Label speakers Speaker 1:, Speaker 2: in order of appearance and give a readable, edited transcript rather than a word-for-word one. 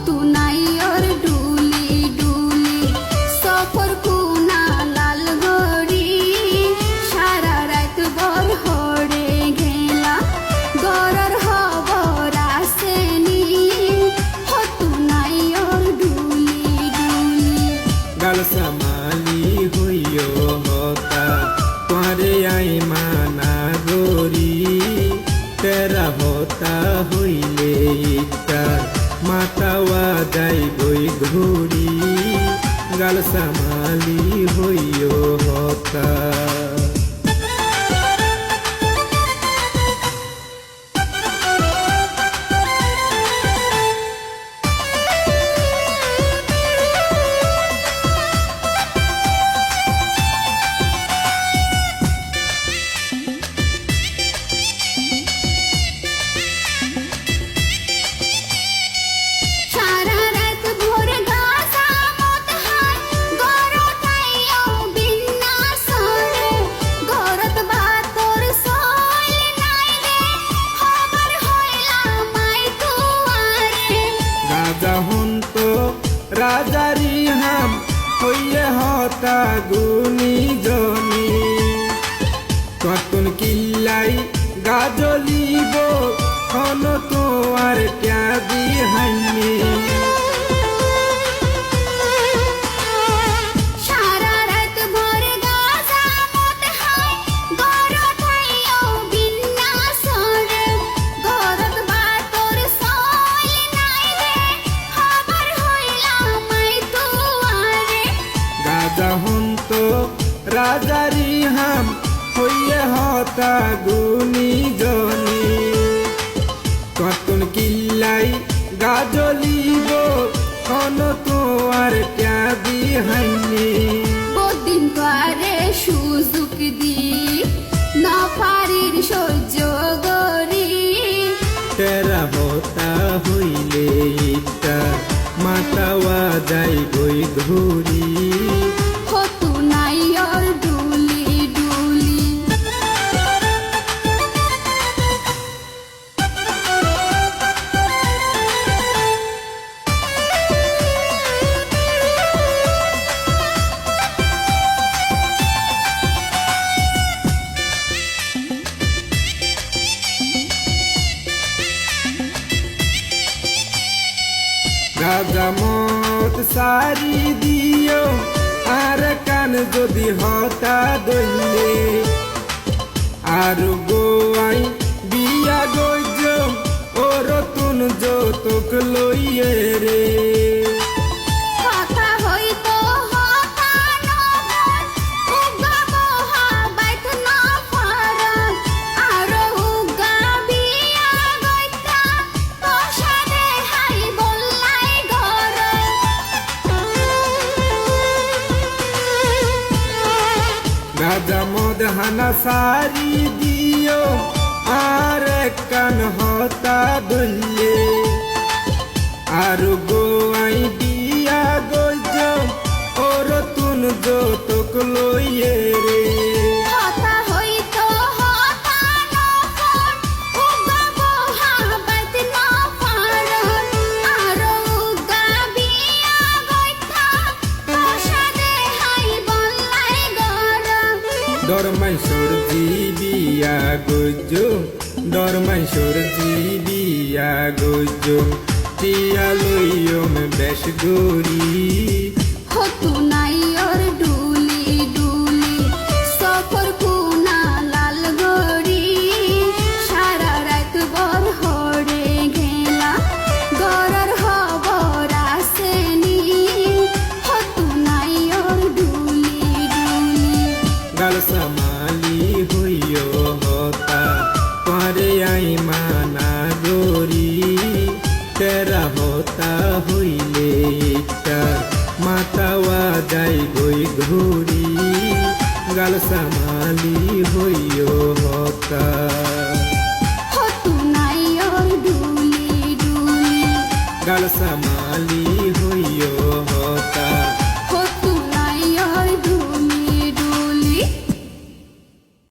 Speaker 1: तू नाई और डूली डूली सफर कुना लाल गड़ी सारा रात भर हड़े घेला गरर खबर आसेनी हो तू नाई और डूली डूली
Speaker 2: गाल समाली हुइयो होता तुम्हारे आई माना गोरी तेरा होता हुईले इतर मातावा जाई गई घूरी गाल समाली हुइयो होता রাজারি হাম হইয়ে হতা গুনি জনি কতন কিল্লাই গাজলিব হন তো আর ট্যাবি হাইনি রাজারি হাম হইয়ে হতা গুনি জনি কতন কিল্লাই গাজলিব হন তো আর ট্যাবি হাইনি
Speaker 1: বদিন পারে সুযোগ দি না পারির সহ্য গরি
Speaker 2: তেরা হতা হইলে ইটা মাতাওয়া যাই গই ঘুরি গাজামত সারি দিও আর কান যদি হতা দইলে আর গোয়াই বিয়া গইজ ওর তুন যৌতুক লইয়ে রে গাজামদ হানা সারি দিও আর কান হতা দইলে আর গোয়াই বিয়া গইজ ওর তুন যৌতুক লইয়ে রে দরমাই সরজি বিয়া গজো দরমাই সরজি বিয়া গজো টিয়া লইয়ম বেশ গরি
Speaker 1: हो तू नाई और डूली डूली सफर कुना लाल गड़ी सारा रात भर हड़े घेला गरर खबर आसेनी हो तू नाई और डूली डूली
Speaker 2: गाल समाली हुइयो होता तुम्हारे आई माना गोरी तेरा होता हुईले इटा मातावा जाई गई घूरी गाल समाली हुइयो होता
Speaker 1: हो तू नाई और डूली डूली
Speaker 2: गाल समाली